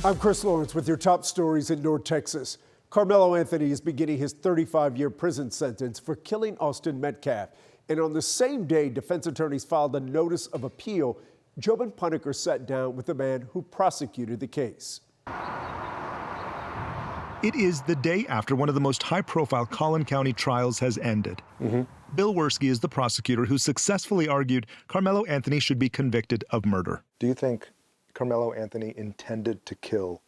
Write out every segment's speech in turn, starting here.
I'm Chris Lawrence with your top stories in North Texas. Carmelo Anthony is beginning his 35-year prison sentence for killing Austin Metcalf. And on the same day, defense attorneys filed a notice of appeal. Jobin Puneker sat down with the man who prosecuted the case. It is the day after one of the most high-profile Collin County trials has ended. Bill Werski is the prosecutor who successfully argued Carmelo Anthony should be convicted of murder. Do you think Carmelo Anthony intended to kill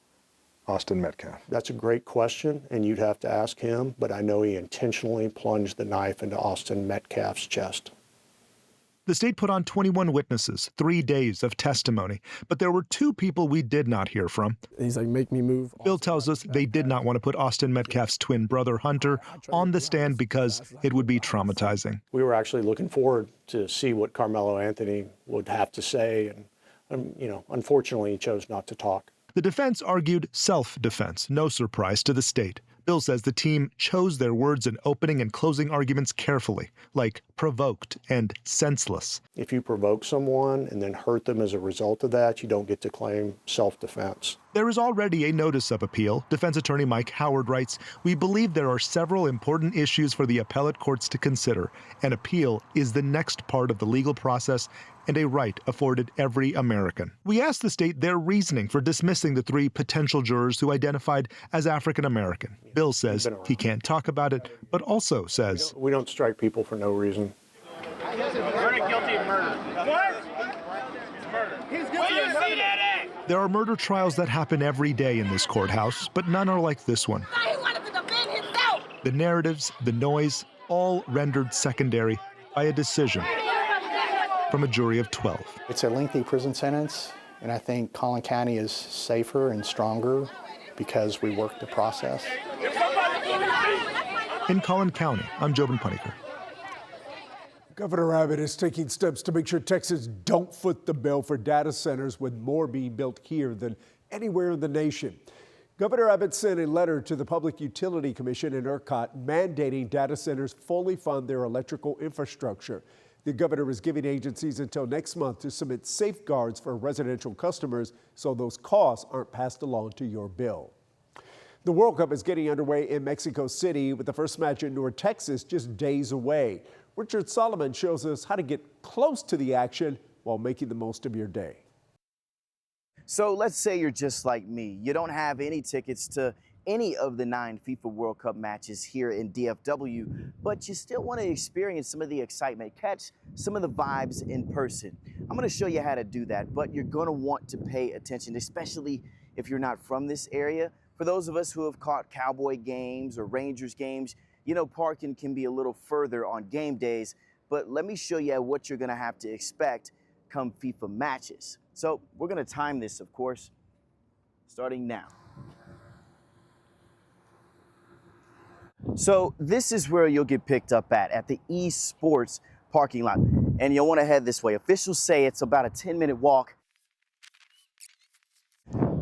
Austin Metcalf? That's a great question, and you'd have to ask him, but I know he intentionally plunged the knife into Austin Metcalf's chest. The state put on 21 witnesses, 3 days of testimony, but there were 2 people we did not hear from. He's like, make me move. Bill tells us they did not want to put Austin Metcalf's twin brother, Hunter, on the stand because it would be traumatizing. We were actually looking forward to see what Carmelo Anthony would have to say, and unfortunately, he chose not to talk. The defense argued self-defense, no surprise to the state. Bill says the team chose their words in opening and closing arguments carefully, like provoked and senseless. If you provoke someone and then hurt them as a result of that, you don't get to claim self-defense. There is already a notice of appeal. Defense attorney Mike Howard writes, "We believe there are several important issues for the appellate courts to consider. An appeal is the next part of the legal process and a right afforded every American." We asked the state their reasoning for dismissing the 3 potential jurors who identified as African American. Bill says he can't talk about it, but also says, We don't strike people for no reason. Verdict guilty of murder. What? It's murder. He's guilty of murder. there are murder trials that happen every day in this courthouse, but none are like this one. He wanted to defend himself. The narratives, the noise, all rendered secondary by a decision from a jury of 12. It's a lengthy prison sentence, and I think Collin County is safer and stronger because we worked the process. In Collin County, I'm Jobin Puneker. Governor Abbott is taking steps to make sure Texans don't foot the bill for data centers, with more being built here than anywhere in the nation. Governor Abbott sent a letter to the Public Utility Commission and ERCOT mandating data centers fully fund their electrical infrastructure. The governor is giving agencies until next month to submit safeguards for residential customers so those costs aren't passed along to your bill. The World Cup is getting underway in Mexico City, with the first match in North Texas just days away. Richard Solomon shows us how to get close to the action while making the most of your day. So let's say you're just like me. You don't have any tickets to any of the 9 FIFA World Cup matches here in DFW, but you still want to experience some of the excitement, catch some of the vibes in person. I'm going to show you how to do that, but you're going to want to pay attention, especially if you're not from this area. For those of us who have caught Cowboy games or Rangers games, you know parking can be a little further on game days, but let me show you what you're going to have to expect come FIFA matches. So we're going to time this, of course, starting now. So this is where you'll get picked up at the eSports parking lot. And you'll want to head this way. Officials say it's about a 10-minute walk.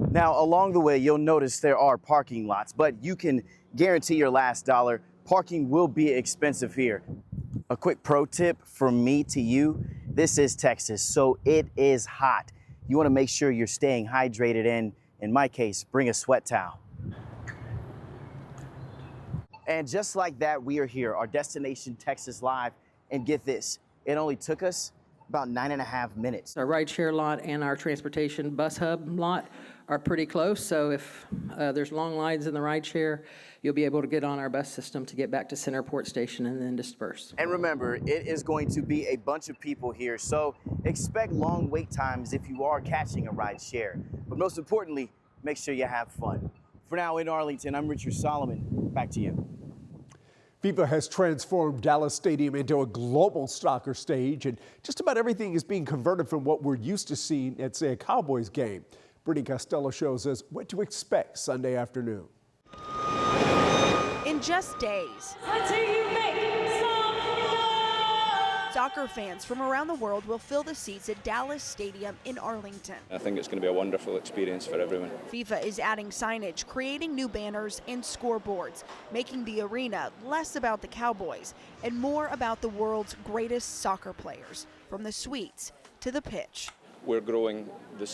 Now, along the way, you'll notice there are parking lots, but you can guarantee your last dollar. Parking will be expensive here. A quick pro tip from me to you, this is Texas, so it is hot. You want to make sure you're staying hydrated, and in my case, bring a sweat towel. And just like that, we are here, our destination, Texas Live. And get this, it only took us about 9.5 minutes. Our rideshare lot and our transportation bus hub lot are pretty close, so if there's long lines in the rideshare, you'll be able to get on our bus system to get back to Centerport Station and then disperse. And remember, it is going to be a bunch of people here, so expect long wait times if you are catching a rideshare. But most importantly, make sure you have fun. For now in Arlington, I'm Richard Solomon. Back to you. FIFA has transformed Dallas Stadium into a global soccer stage, and just about everything is being converted from what we're used to seeing at, say, a Cowboys game. Brittany Costello shows us what to expect Sunday afternoon. In just days, soccer fans from around the world will fill the seats at Dallas Stadium in Arlington. I think it's going to be a wonderful experience for everyone. FIFA is adding signage, creating new banners and scoreboards, making the arena less about the Cowboys and more about the world's greatest soccer players, from the suites to the pitch. We're growing the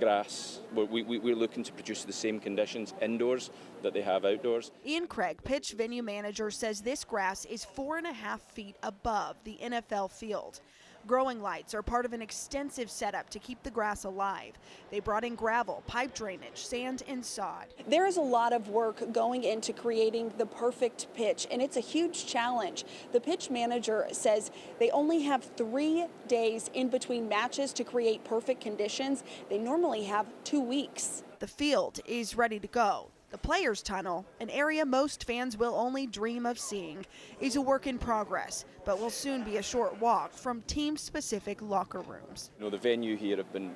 grass. We're looking to produce the same conditions indoors that they have outdoors. Ian Craig, pitch venue manager, says this grass is 4.5 feet above the NFL field. Growing lights are part of an extensive setup to keep the grass alive. They brought in gravel, pipe drainage, sand, and sod. There is a lot of work going into creating the perfect pitch, and it's a huge challenge. The pitch manager says they only have 3 days in between matches to create perfect conditions. They normally have 2 weeks. The field is ready to go. The Players' Tunnel, an area most fans will only dream of seeing, is a work in progress, but will soon be a short walk from team-specific locker rooms. You know, the venue here have been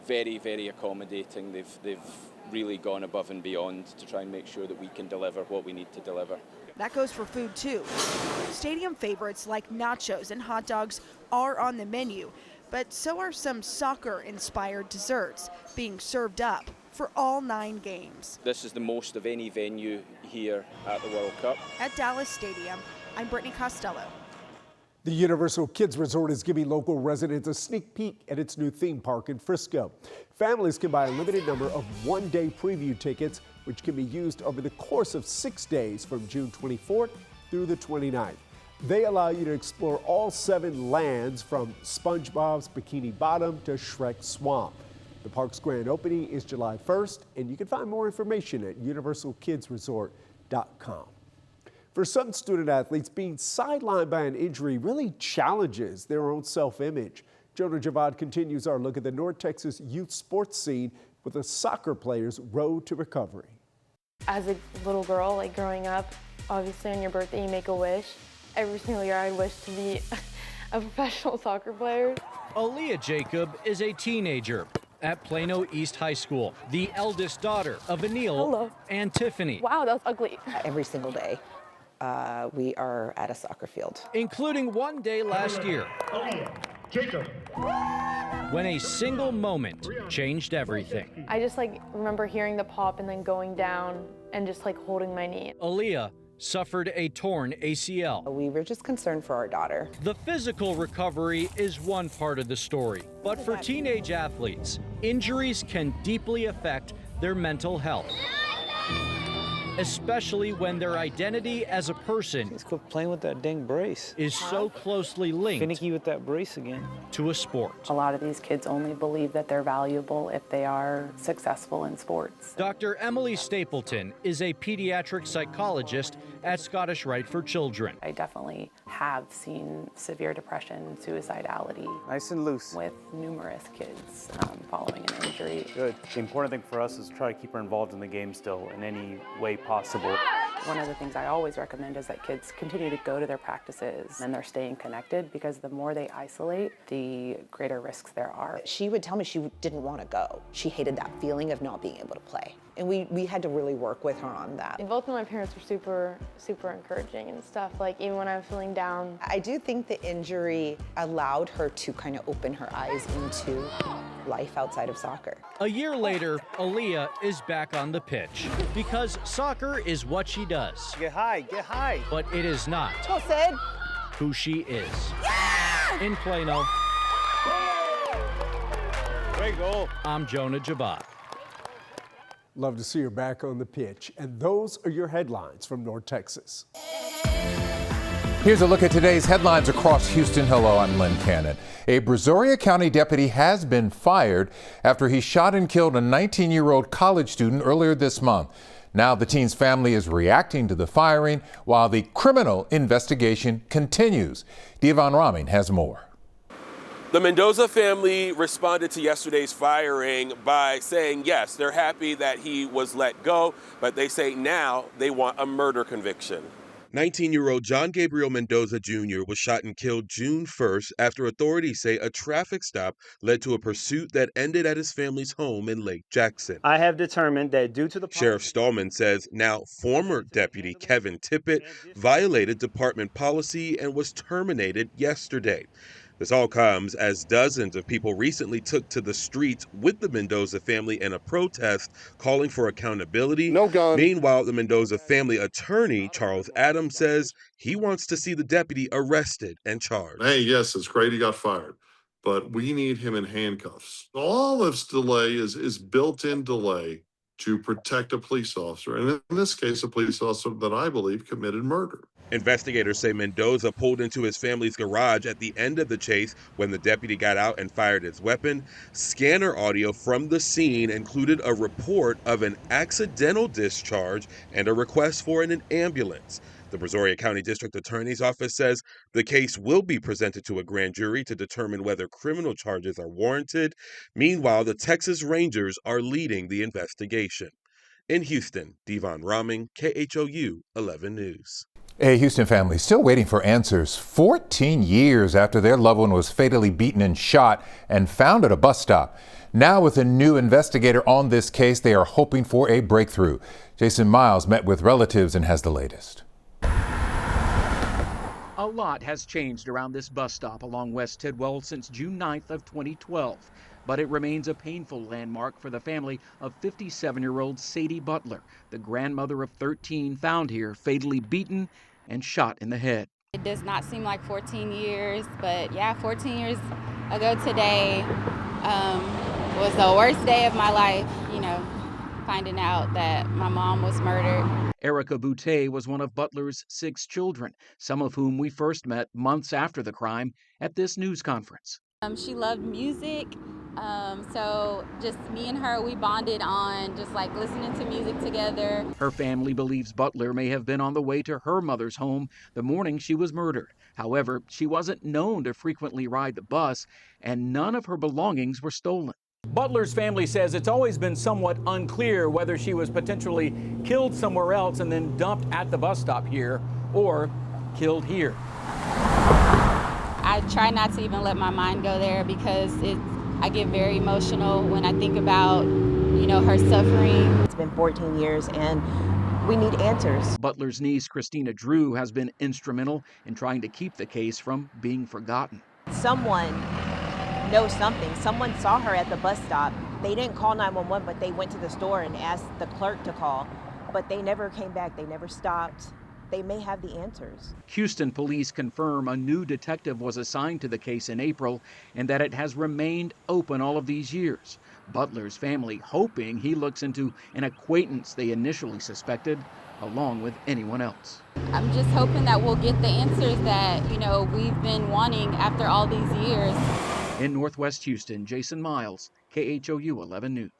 very, very accommodating. They've really gone above and beyond to try and make sure that we can deliver what we need to deliver. That goes for food too. Stadium favorites like nachos and hot dogs are on the menu, but so are some soccer-inspired desserts being served up for all 9 games. This is the most of any venue here at the World Cup. At Dallas Stadium, I'm Brittany Costello. The Universal Kids Resort is giving local residents a sneak peek at its new theme park in Frisco. Families can buy a limited number of one-day preview tickets, which can be used over the course of 6 days from June 24th through the 29th. They allow you to explore all 7 lands from SpongeBob's Bikini Bottom to Shrek's Swamp. The park's grand opening is July 1st, and you can find more information at universalkidsresort.com. For some student athletes, being sidelined by an injury really challenges their own self-image. Jonah Javad continues our look at the North Texas youth sports scene with a soccer player's road to recovery. As a little girl, like growing up, obviously on your birthday you make a wish. Every single year I wish to be a professional soccer player. Aaliyah Jacob is a teenager at Plano East High School, the eldest daughter of Anil and Tiffany. Wow, that was ugly. Every single day, we are at a soccer field. Including one day last year, Jacob, when a single moment changed everything. I just remember hearing the pop and then going down and just holding my knee. Aaliyah suffered a torn ACL. We were just concerned for our daughter. The physical recovery is one part of the story, but for teenage athletes, injuries can deeply affect their mental health, especially when their identity as a person quit playing with that dang brace. Is so closely linked Finicky with that brace again. To a sport. A lot of these kids only believe that they're valuable if they are successful in sports. Dr. Emily Stapleton is a pediatric psychologist at Scottish Rite for Children. I definitely have seen severe depression, suicidality. Nice and loose. With numerous kids following an injury. Good. The important thing for us is to try to keep her involved in the game still in any way possible. One of the things I always recommend is that kids continue to go to their practices and they're staying connected, because the more they isolate, the greater risks there are. She would tell me she didn't want to go. She hated that feeling of not being able to play. And we had to really work with her on that. And both of my parents were super encouraging and stuff, even when I was feeling down. I do think the injury allowed her to kind of open her eyes into life outside of soccer. A year later, Aaliyah is back on the pitch because soccer is what she does. Get high, get high. But it is not Go, Sid. who she is. In Plano, Great goal. I'm Jonah Javad. Love to see her back on the pitch. And those are your headlines from North Texas. Here's a look at today's headlines across Houston. Hello, I'm Lynn Cannon. A Brazoria County deputy has been fired after he shot and killed a 19-year-old college student earlier this month. Now the teen's family is reacting to the firing while the criminal investigation continues. Devon Raming has more. The Mendoza family responded to yesterday's firing by saying, yes, they're happy that he was let go, but they say now they want a murder conviction. 19-year-old John Gabriel Mendoza Jr. was shot and killed June 1st after authorities say a traffic stop led to a pursuit that ended at his family's home in Lake Jackson. I have determined that due to the... Sheriff Stallman says now former Deputy Kevin Tippett violated department policy and was terminated yesterday. This all comes as dozens of people recently took to the streets with the Mendoza family in a protest calling for accountability. No gun. Meanwhile, the Mendoza family attorney, Charles Adams, says he wants to see the deputy arrested and charged. Hey, yes, it's great he got fired. but we need him in handcuffs. All this delay is built-in delay to protect a police officer, and in this case, a police officer that I believe committed murder. Investigators say Mendoza pulled into his family's garage at the end of the chase when the deputy got out and fired his weapon. Scanner audio from the scene included a report of an accidental discharge and a request for an ambulance. The Brazoria County District Attorney's Office says the case will be presented to a grand jury to determine whether criminal charges are warranted. Meanwhile, the Texas Rangers are leading the investigation. In Houston, Devon Rahming, KHOU 11 News. A Houston family still waiting for answers 14 years after their loved one was fatally beaten and shot and found at a bus stop. Now, with a new investigator on this case, they are hoping for a breakthrough. Jason Miles met with relatives and has the latest. A lot has changed around this bus stop along West Tidwell since June 9th of 2012, but it remains a painful landmark for the family of 57-year-old Sadie Butler, the grandmother of 13 found here fatally beaten and shot in the head. It does not seem like 14 years, but yeah, 14 years ago today was the worst day of my life, finding out that my mom was murdered. Erica Boutte was one of Butler's 6 children, some of whom we first met months after the crime at this news conference. She loved music, so just me and her, we bonded on just like listening to music together. Her family believes Butler may have been on the way to her mother's home the morning she was murdered. However, she wasn't known to frequently ride the bus, and none of her belongings were stolen. Butler's family says it's always been somewhat unclear whether she was potentially killed somewhere else and then dumped at the bus stop here or killed here. I try not to even let my mind go there because I get very emotional when I think about, her suffering. It's been 14 years and we need answers. Butler's niece, Christina Drew, has been instrumental in trying to keep the case from being forgotten. Someone knows something. Someone saw her at the bus stop. They didn't call 911, but they went to the store and asked the clerk to call. But they never came back. They never stopped. They may have the answers. Houston police confirm a new detective was assigned to the case in April and that it has remained open all of these years. Butler's family hoping he looks into an acquaintance they initially suspected, along with anyone else. I'm just hoping that we'll get the answers that, we've been wanting after all these years. In Northwest Houston, Jason Miles, KHOU 11 News.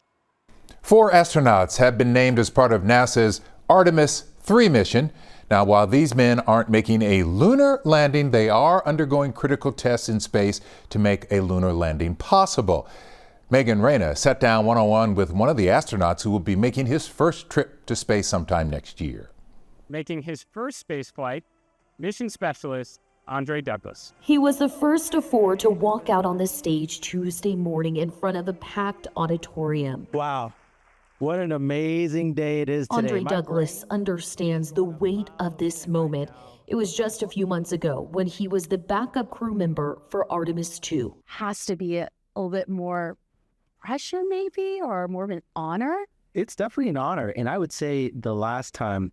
4 astronauts have been named as part of NASA's Artemis 3 mission. Now, while these men aren't making a lunar landing, they are undergoing critical tests in space to make a lunar landing possible. Megan Reyna sat down one-on-one with one of the astronauts who will be making his first trip to space sometime next year. Making his first space flight, mission specialist Andre Douglas. He was the first of 4 to walk out on the stage Tuesday morning in front of a packed auditorium. Wow. What an amazing day it is today. Andre Douglas understands the weight of this moment. It was just a few months ago when he was the backup crew member for Artemis 2. Has to be a little bit more pressure maybe, or more of an honor? It's definitely an honor. And I would say the last time,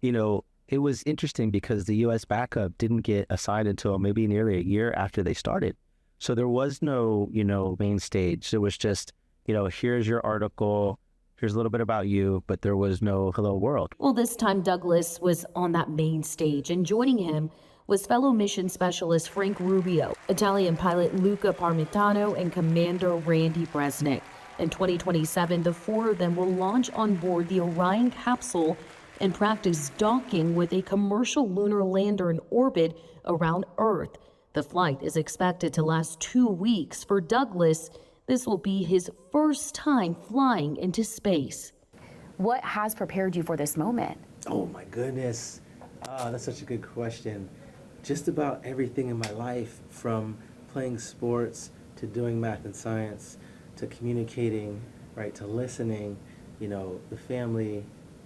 it was interesting because the U.S. backup didn't get assigned until maybe nearly a year after they started. So there was no, main stage. It was just, here's your article, here's a little bit about you, but there was no hello world. Well, this time Douglas was on that main stage, and joining him was fellow mission specialist Frank Rubio, Italian pilot Luca Parmitano, and Commander Randy Bresnik. In 2027, the 4 of them will launch on board the Orion capsule and practice docking with a commercial lunar lander in orbit around Earth. The flight is expected to last 2 weeks. For Douglas, this will be his first time flying into space. What has prepared you for this moment? Oh my goodness, that's such a good question. Just about everything in my life, from playing sports to doing math and science to communicating, right, to listening, the family,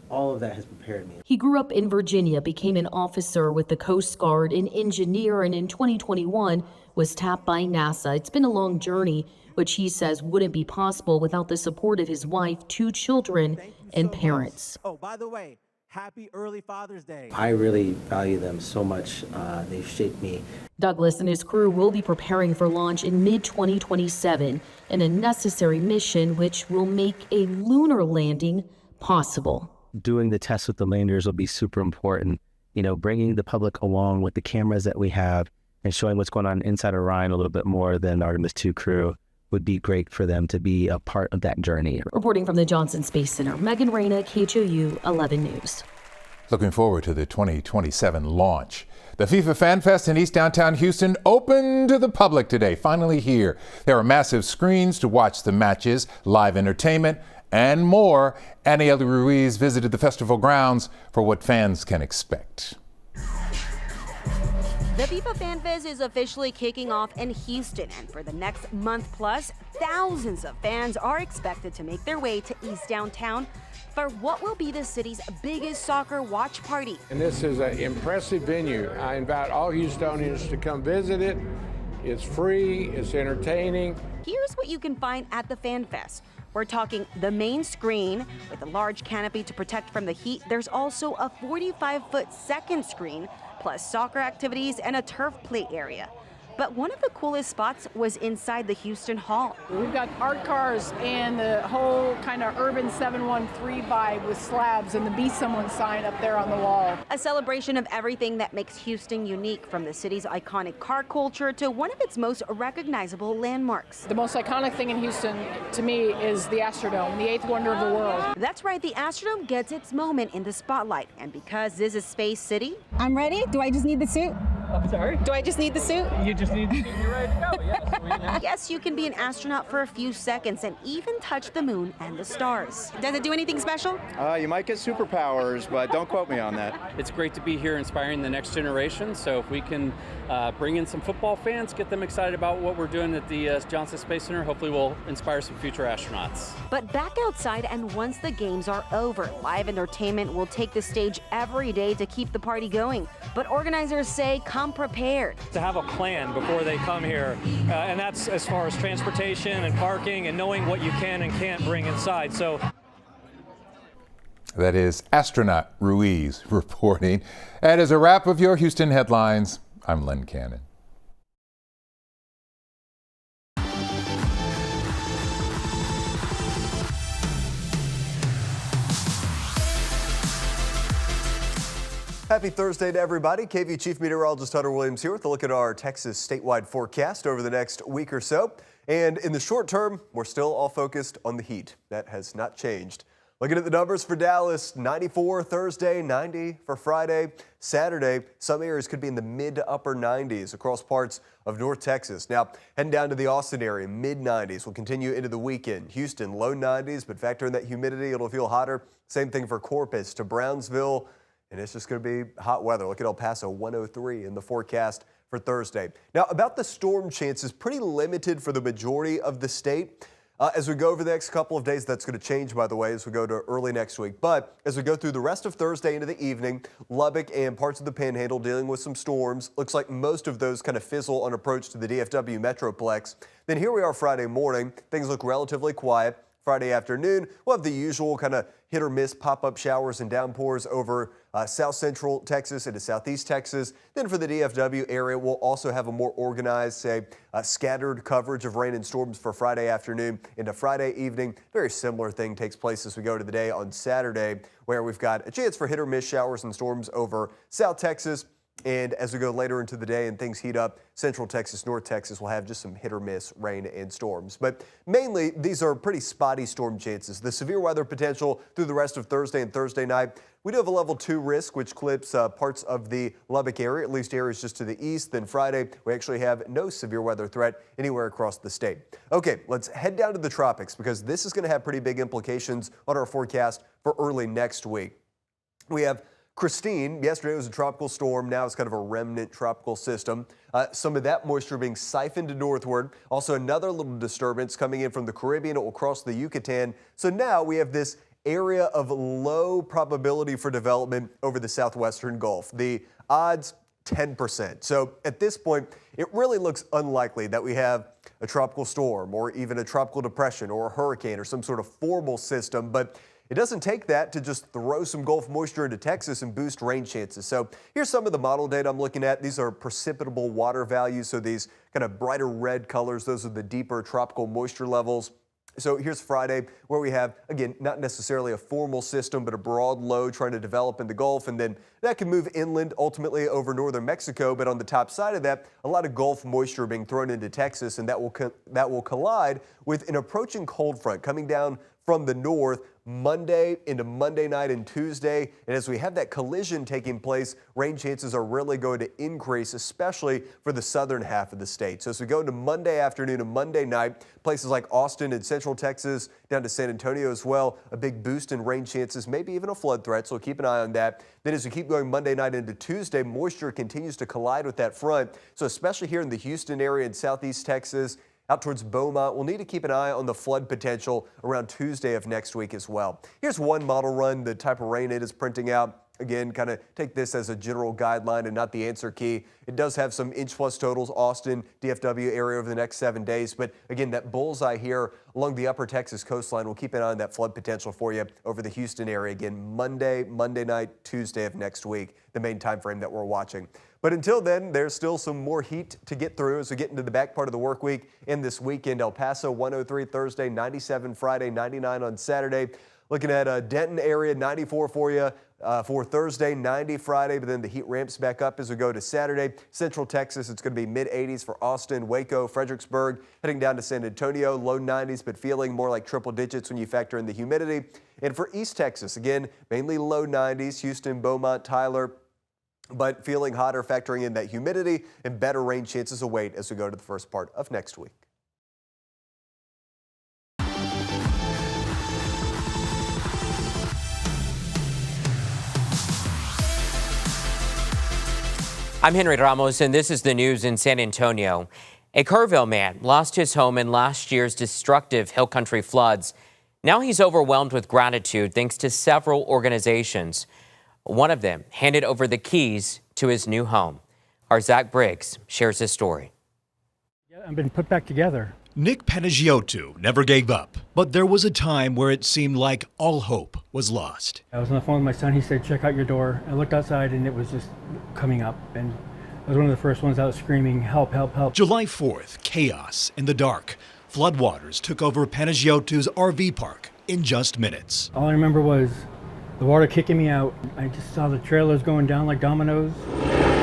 all of that has prepared me. He grew up in Virginia, became an officer with the Coast Guard, an engineer, and in 2021 was tapped by NASA. It's been a long journey, which he says wouldn't be possible without the support of his wife, 2 children, and parents. Oh, by the way, Happy early Father's Day. I really value them so much. They've shaped me. Douglas and his crew will be preparing for launch in mid-2027 in a necessary mission which will make a lunar landing possible. Doing the tests with the landers will be super important. You know, bringing the public along with the cameras that we have and showing what's going on inside Orion a little bit more than Artemis II crew would be great for them to be a part of that journey. Reporting from the Johnson Space Center, Megan Reyna, KHOU 11 News. Looking forward to the 2027 launch. The FIFA Fan Fest in East Downtown Houston open to the public today, finally here. There are massive screens to watch the matches, live entertainment, and more. Aniela Ruiz visited the festival grounds for what fans can expect. The FIFA Fan Fest is officially kicking off in Houston, and for the next month plus, thousands of fans are expected to make their way to East Downtown for what will be the city's biggest soccer watch party. And this is an impressive venue. I invite all Houstonians to come visit it. It's free, it's entertaining. Here's what you can find at the Fan Fest. We're talking the main screen with a large canopy to protect from the heat. There's also a 45-foot second screen, plus soccer activities and a turf play area. But one of the coolest spots was inside the Houston Hall. We've got art cars and the whole kind of urban 713 vibe with slabs and the Be Someone sign up there on the wall. A celebration of everything that makes Houston unique, from the city's iconic car culture to one of its most recognizable landmarks. The most iconic thing in Houston to me is the Astrodome, the eighth wonder of the world. That's right, the Astrodome gets its moment in the spotlight. And because this is Space City. I'm ready. Do I just need the suit? I'm sorry? Do I just need the suit? You just need to be ready to go. Yes. Yes, you can be an astronaut for a few seconds and even touch the moon and the stars. Does it do anything special? You might get superpowers, but don't quote me on that. It's great to be here inspiring the next generation. So if we can bring in some football fans, get them excited about what we're doing at the Johnson Space Center, hopefully we'll inspire some future astronauts. But back outside, and once the games are over, live entertainment will take the stage every day to keep the party going. But organizers say come prepared. To have a plan before they come here, and that's as far as transportation and parking and knowing what you can and can't bring inside. So that is astronaut Ruiz reporting. And as a wrap of your Houston headlines, I'm Len Cannon. Happy Thursday to everybody. KV Chief Meteorologist Hunter Williams here with a look at our Texas statewide forecast over the next week or so. And in the short term, we're still all focused on the heat. That has not changed. Looking at the numbers for Dallas, 94 Thursday, 90 for Friday. Saturday, some areas could be in the mid to upper 90s across parts of North Texas. Now, heading down to the Austin area, mid 90s will continue into the weekend. Houston, low 90s, but factor in that humidity, it'll feel hotter. Same thing for Corpus to Brownsville. And it's just going to be hot weather. Look at El Paso, 103 in the forecast for Thursday. Now, about the storm chances, pretty limited for the majority of the state. As we go over the next couple of days, that's going to change, by the way, as we go to early next week. But as we go through the rest of Thursday into the evening, Lubbock and parts of the Panhandle dealing with some storms. Looks like most of those kind of fizzle on approach to the DFW Metroplex. Then here we are Friday morning. Things look relatively quiet. Friday afternoon, we'll have the usual kind of hit or miss pop-up showers and downpours over south central Texas into southeast Texas. Then for the DFW area, we'll also have a more organized, say, scattered coverage of rain and storms for Friday afternoon into Friday evening. Very similar thing takes place as we go to the day on Saturday, where we've got a chance for hit or miss showers and storms over south Texas. And as we go later into the day and things heat up, central Texas, north Texas will have just some hit or miss rain and storms. But mainly, these are pretty spotty storm chances. The severe weather potential through the rest of Thursday and Thursday night. We do have a level 2 risk, which clips parts of the Lubbock area, at least areas just to the east. Then Friday, we actually have no severe weather threat anywhere across the state. Okay, let's head down to the tropics because this is going to have pretty big implications on our forecast for early next week. We have Christine. Yesterday was a tropical storm. Now it's kind of a remnant tropical system. Some of that moisture being siphoned northward. Also another little disturbance coming in from the Caribbean. It will cross the Yucatan. So now we have this area of low probability for development over the southwestern Gulf. The odds, 10%. So at this point, it really looks unlikely that we have a tropical storm or even a tropical depression or a hurricane or some sort of formal system. But it doesn't take that to just throw some Gulf moisture into Texas and boost rain chances. So here's some of the model data I'm looking at. These are precipitable water values, so these kind of brighter red colors, those are the deeper tropical moisture levels. So here's Friday, where we have, again, not necessarily a formal system, but a broad low trying to develop in the Gulf, and then that can move inland, ultimately over northern Mexico. But on the top side of that, a lot of Gulf moisture being thrown into Texas, and that will collide with an approaching cold front coming down from the north Monday into Monday night and Tuesday. And as we have that collision taking place, rain chances are really going to increase, especially for the southern half of the state. So as we go into Monday afternoon and Monday night, places like Austin and Central Texas down to San Antonio as well, a big boost in rain chances, maybe even a flood threat. So keep an eye on that. Then as we keep going Monday night into Tuesday, moisture continues to collide with that front. So especially here in the Houston area and southeast Texas, out towards Beaumont, we'll need to keep an eye on the flood potential around Tuesday of next week as well. Here's one model run, the type of rain it is printing out. Again, kind of take this as a general guideline and not the answer key. It does have some inch plus totals, Austin, DFW area over the next 7 days. But again, that bullseye here along the upper Texas coastline, we'll keep an eye on that flood potential for you over the Houston area. Again, Monday night, Tuesday of next week, the main time frame that we're watching. But until then, there's still some more heat to get through as we get into the back part of the work week and this weekend. El Paso, 103 Thursday, 97 Friday, 99 on Saturday. Looking at Denton area, 94 for you for Thursday, 90 Friday, but then the heat ramps back up as we go to Saturday. Central Texas, it's going to be mid-80s for Austin, Waco, Fredericksburg, heading down to San Antonio, low 90s, but feeling more like triple digits when you factor in the humidity. And for East Texas, again, mainly low 90s, Houston, Beaumont, Tyler, but feeling hotter, factoring in that humidity, and better rain chances await as we go to the first part of next week. I'm Henry Ramos, and this is the news in San Antonio. A Kerrville man lost his home in last year's destructive Hill Country floods. Now he's overwhelmed with gratitude thanks to several organizations. One of them handed over the keys to his new home. Our Zach Briggs shares his story. I've been put back together. Nick Panagiotou never gave up, but there was a time where it seemed like all hope was lost. I was on the phone with my son. He said, check out your door. I looked outside and it was just coming up. And I was one of the first ones out screaming, help, help, help. July 4th, chaos in the dark. Floodwaters took over Panagiotou's RV park in just minutes. All I remember was the water kicking me out. I just saw the trailers going down like dominoes.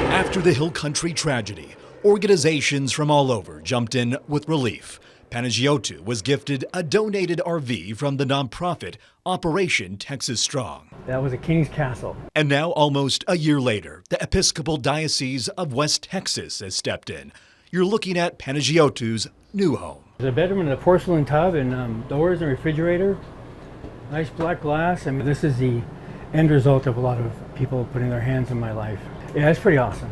After the Hill Country tragedy, organizations from all over jumped in with relief. Panagiotou was gifted a donated RV from the nonprofit Operation Texas Strong. That was a King's Castle. And now, almost a year later, the Episcopal Diocese of West Texas has stepped in. You're looking at Panagiotou's new home. There's a bedroom and a porcelain tub and doors and refrigerator. Nice black glass. I mean, this is the end result of a lot of people putting their hands in my life. Yeah, it's pretty awesome.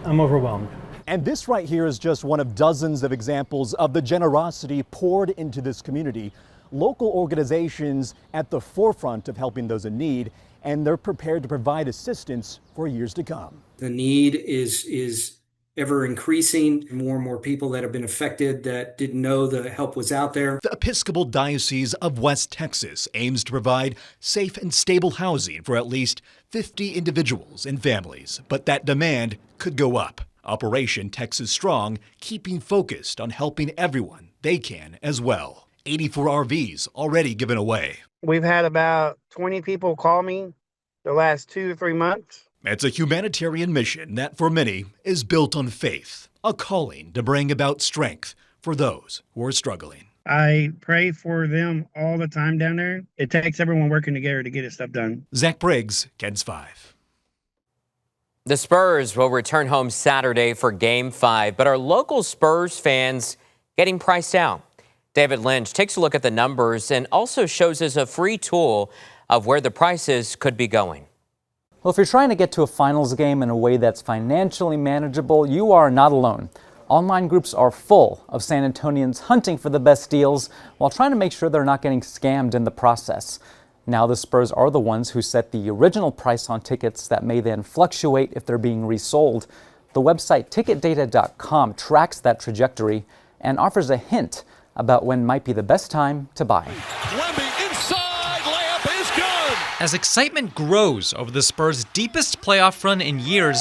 I'm overwhelmed. And this right here is just one of dozens of examples of the generosity poured into this community. Local organizations at the forefront of helping those in need, and they're prepared to provide assistance for years to come. The need is ever increasing. More and more people that have been affected that didn't know the help was out there. The Episcopal Diocese of West Texas aims to provide safe and stable housing for at least 50 individuals and families, but that demand could go up. Operation Texas Strong keeping focused on helping everyone they can as well. 84 RVs already given away. We've had about 20 people call me the last 2 to 3 months. It's a humanitarian mission that for many is built on faith, a calling to bring about strength for those who are struggling. I pray for them all the time down there. It takes everyone working together to get this stuff done. Zach Briggs, KENS 5. The Spurs will return home Saturday for Game 5, but are local Spurs fans getting priced out? David Lynch takes a look at the numbers and also shows us a free tool of where the prices could be going. Well, if you're trying to get to a finals game in a way that's financially manageable, you are not alone. Online groups are full of San Antonians hunting for the best deals while trying to make sure they're not getting scammed in the process. Now the Spurs are the ones who set the original price on tickets that may then fluctuate if they're being resold. The website ticketdata.com tracks that trajectory and offers a hint about when might be the best time to buy. Wemby inside, layup is As excitement grows over the Spurs' deepest playoff run in years,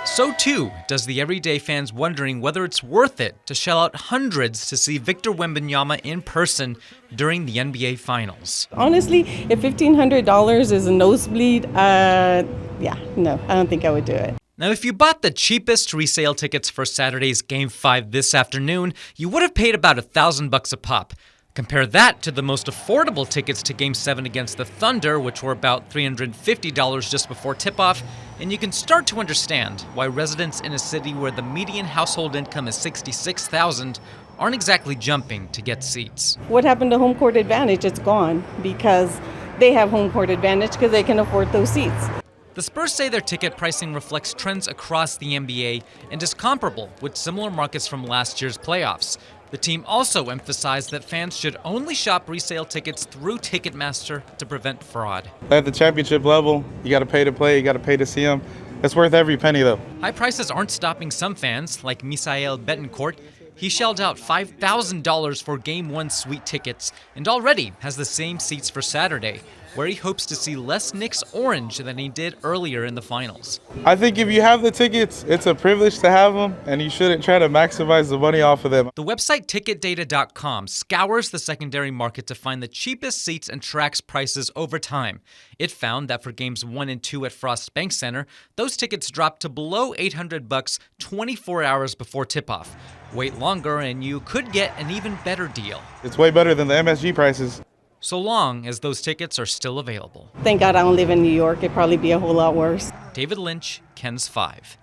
so too does the everyday fans wondering whether it's worth it to shell out hundreds to see Victor Wembanyama in person during the NBA Finals. Honestly, if $1,500 is a nosebleed, no, I don't think I would do it. Now, if you bought the cheapest resale tickets for Saturday's Game 5 this afternoon, you would have paid about $1,000 a pop. Compare that to the most affordable tickets to Game 7 against the Thunder, which were about $350 just before tip-off, and you can start to understand why residents in a city where the median household income is $66,000 aren't exactly jumping to get seats. What happened to home court advantage? It's gone because they have home court advantage because they can afford those seats. The Spurs say their ticket pricing reflects trends across the NBA and is comparable with similar markets from last year's playoffs. The team also emphasized that fans should only shop resale tickets through Ticketmaster to prevent fraud. At the championship level, you got to pay to play, you got to pay to see them. It's worth every penny, though. High prices aren't stopping some fans, like Misael Betancourt. He shelled out $5,000 for Game 1 suite tickets and already has the same seats for Saturday, where he hopes to see less Knicks orange than he did earlier in the finals. I think if you have the tickets, it's a privilege to have them, and you shouldn't try to maximize the money off of them. The website TicketData.com scours the secondary market to find the cheapest seats and tracks prices over time. It found that for Games 1 and 2 at Frost Bank Center, those tickets dropped to below $800 24 hours before tip-off. Wait longer and you could get an even better deal. It's way better than the MSG prices. So long as those tickets are still available. Thank God I don't live in New York. It'd probably be a whole lot worse. David Lynch, KENS 5.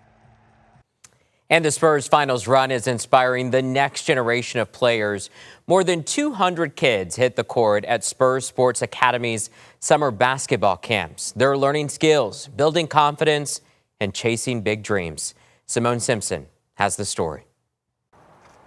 And the Spurs finals run is inspiring the next generation of players. More than 200 kids hit the court at Spurs Sports Academy's summer basketball camps. They're learning skills, building confidence, and chasing big dreams. Simone Simpson has the story.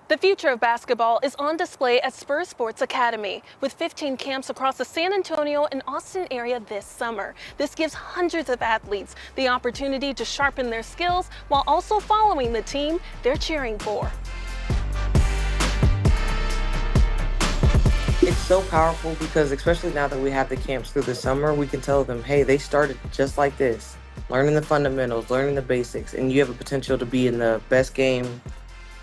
The future of basketball is on display at Spurs Sports Academy, with 15 camps across the San Antonio and Austin area this summer. This gives hundreds of athletes the opportunity to sharpen their skills while also following the team they're cheering for. It's so powerful because especially now that we have the camps through the summer, we can tell them, hey, they started just like this, learning the fundamentals, learning the basics, and you have a potential to be in the best game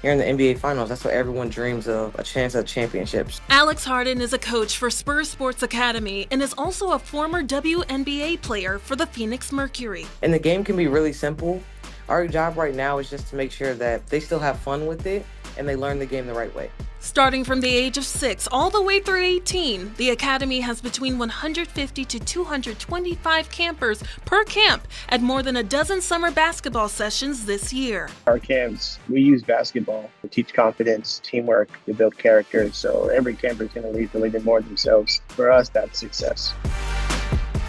here in the NBA Finals. That's what everyone dreams of, a chance at championships. Alex Harden is a coach for Spurs Sports Academy and is also a former WNBA player for the Phoenix Mercury. And the game can be really simple. Our job right now is just to make sure that they still have fun with it and they learn the game the right way. Starting from the age of 6 all the way through 18, the Academy has between 150 to 225 campers per camp at more than a dozen summer basketball sessions this year. Our camps, we use basketball to teach confidence, teamwork, to build character, so every camper is going to leave believing more themselves. For us, that's success.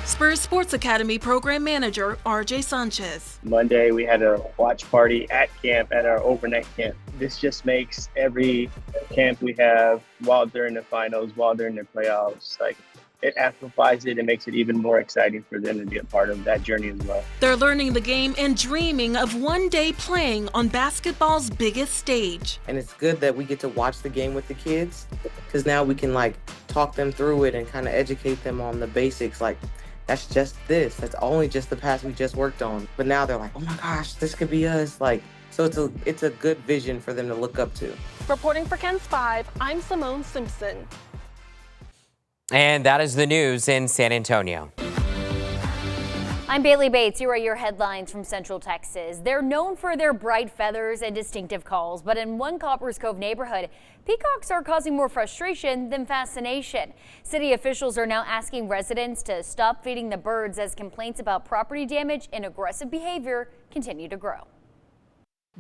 Spurs Sports Academy Program Manager RJ Sanchez. Monday, we had a watch party at camp at our overnight camp. This just makes every camp we have while during the finals, while during the playoffs, like it amplifies it and makes it even more exciting for them to be a part of that journey as well. They're learning the game and dreaming of one day playing on basketball's biggest stage. And it's good that we get to watch the game with the kids because now we can talk them through it and kind of educate them on the basics. That's just this. That's only just the pass we just worked on. But now they're like, oh my gosh, this could be us. So it's a good vision for them to look up to. Reporting for KENS 5, I'm Simone Simpson. And that is the news in San Antonio. I'm Bailey Bates. Here are your headlines from Central Texas. They're known for their bright feathers and distinctive calls, but in one Coppers Cove neighborhood, peacocks are causing more frustration than fascination. City officials are now asking residents to stop feeding the birds as complaints about property damage and aggressive behavior continue to grow.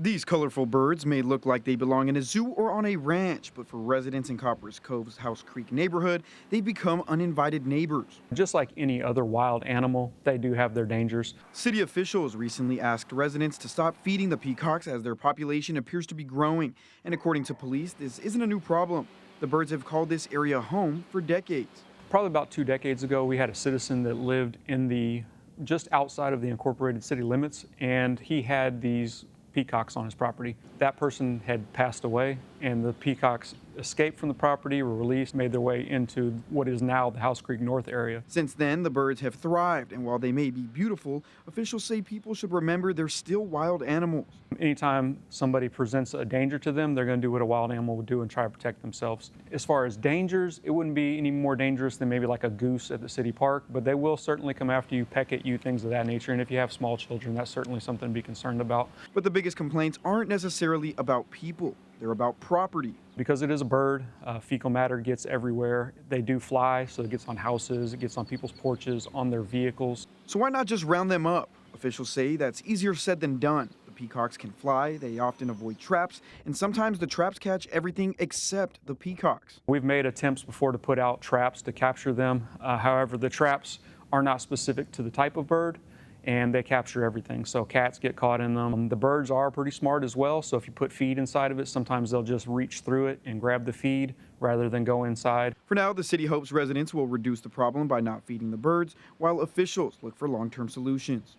These colorful birds may look like they belong in a zoo or on a ranch, but for residents in Coppers Cove's House Creek neighborhood, they become uninvited neighbors. Just like any other wild animal, they do have their dangers. City officials recently asked residents to stop feeding the peacocks as their population appears to be growing. And according to police, this isn't a new problem. The birds have called this area home for decades. Probably about 2 decades ago, we had a citizen that lived in just outside of the incorporated city limits, and he had these peacocks on his property. That person had passed away, and the peacocks escaped from the property, were released, made their way into what is now the House Creek North area. Since then, the birds have thrived, and while they may be beautiful, officials say people should remember they're still wild animals. Anytime somebody presents a danger to them, they're going to do what a wild animal would do and try to protect themselves. As far as dangers, it wouldn't be any more dangerous than maybe like a goose at the city park, but they will certainly come after you, peck at you, things of that nature. And if you have small children, that's certainly something to be concerned about. But the biggest complaints aren't necessarily about people. They're about property. Because it is a bird, fecal matter gets everywhere. They do fly, so it gets on houses, it gets on people's porches, on their vehicles. So why not just round them up? Officials say that's easier said than done. The peacocks can fly, they often avoid traps, and sometimes the traps catch everything except the peacocks. We've made attempts before to put out traps to capture them. However, the traps are not specific to the type of bird, and they capture everything. So cats get caught in them. The birds are pretty smart as well, so if you put feed inside of it, sometimes they'll just reach through it and grab the feed rather than go inside. For now, the city hopes residents will reduce the problem by not feeding the birds, while officials look for long-term solutions.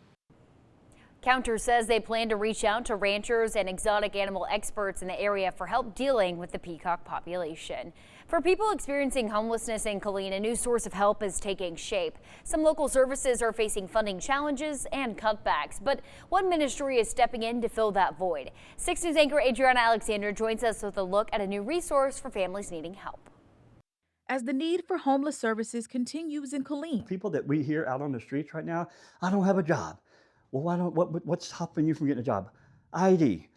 Counter says they plan to reach out to ranchers and exotic animal experts in the area for help dealing with the peacock population. For people experiencing homelessness in Killeen, a new source of help is taking shape. Some local services are facing funding challenges and cutbacks, but one ministry is stepping in to fill that void. 6 News anchor Adriana Alexander joins us with a look at a new resource for families needing help. As the need for homeless services continues in Killeen. People that we hear out on the streets right now, I don't have a job. Well, what's stopping you from getting a job? ID.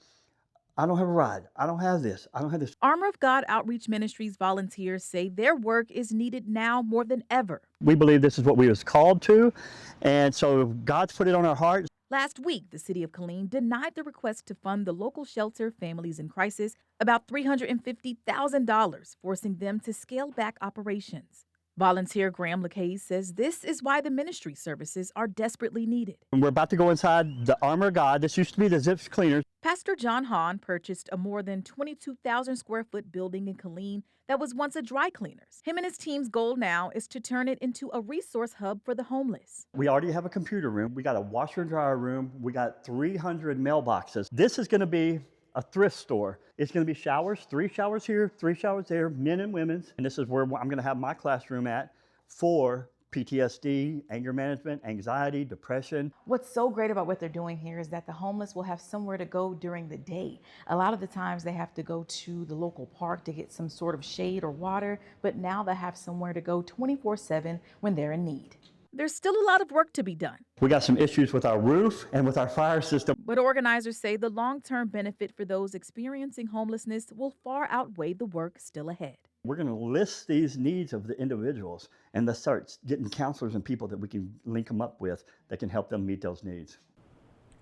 I don't have a ride. I don't have this. I don't have this. Armor of God Outreach Ministries volunteers say their work is needed now more than ever. We believe this is what we was called to, and so God's put it on our hearts. Last week, the city of Killeen denied the request to fund the local shelter Families in Crisis about $350,000, forcing them to scale back operations. Volunteer Graham LeCaze says this is why the ministry services are desperately needed. We're about to go inside the Armor of God. This used to be the Zips Cleaners. Pastor John Hahn purchased a more than 22,000 square foot building in Killeen that was once a dry cleaners. Him and his team's goal now is to turn it into a resource hub for the homeless. We already have a computer room. We got a washer and dryer room. We got 300 mailboxes. This is going to be a thrift store. It's going to be showers, 3 showers here, 3 showers there, men and women's. And this is where I'm going to have my classroom at for PTSD, anger management, anxiety, depression. What's so great about what they're doing here is that the homeless will have somewhere to go during the day. A lot of the times they have to go to the local park to get some sort of shade or water, but now they have somewhere to go 24/7 when they're in need. There's still a lot of work to be done. We got some issues with our roof and with our fire system. But organizers say the long-term benefit for those experiencing homelessness will far outweigh the work still ahead. We're going to list these needs of the individuals and let's start getting counselors and people that we can link them up with that can help them meet those needs.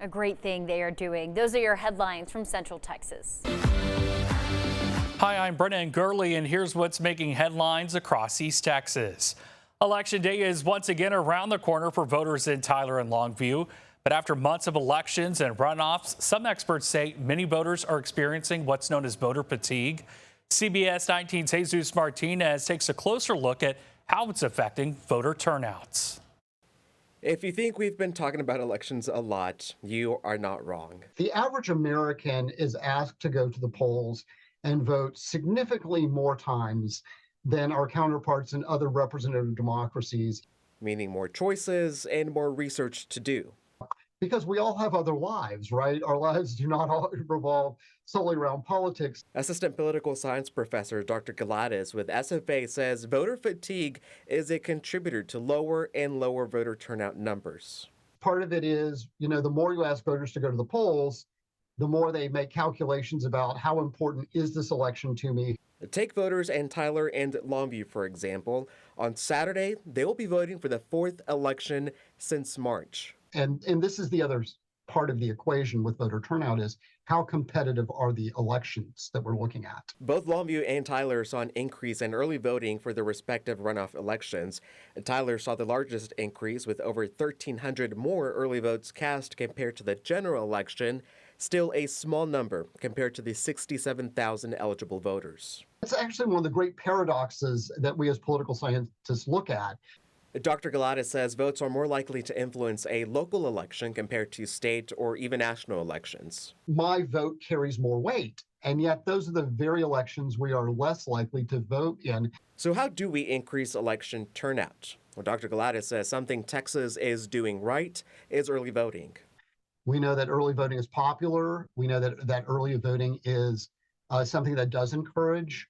A great thing they are doing. Those are your headlines from Central Texas. Hi, I'm Brennan Gurley, and here's what's making headlines across East Texas. Election day is once again around the corner for voters in Tyler and Longview. But after months of elections and runoffs, some experts say many voters are experiencing what's known as voter fatigue. CBS 19's Jesus Martinez takes a closer look at how it's affecting voter turnouts. If you think we've been talking about elections a lot, you are not wrong. The average American is asked to go to the polls and vote significantly more times than our counterparts in other representative democracies. Meaning more choices and more research to do. Because we all have other lives, right? Our lives do not all revolve solely around politics. Assistant political science professor Dr. Gladys with SFA says voter fatigue is a contributor to lower and lower voter turnout numbers. Part of it is, the more you ask voters to go to the polls, the more they make calculations about how important is this election to me. Take voters in Tyler and Longview, for example. On Saturday, they will be voting for the 4th election since March. And this is the other part of the equation with voter turnout is how competitive are the elections that we're looking at. Both Longview and Tyler saw an increase in early voting for their respective runoff elections. Tyler saw the largest increase with over 1,300 more early votes cast compared to the general election. Still a small number compared to the 67,000 eligible voters. It's actually one of the great paradoxes that we as political scientists look at. Dr. Gladys says votes are more likely to influence a local election compared to state or even national elections. My vote carries more weight And yet those are the very elections we are less likely to vote in. So how do we increase election turnout? Well, Dr. Gladys says something Texas is doing right is early voting. We know that early voting is popular. We know that early voting is something that does encourage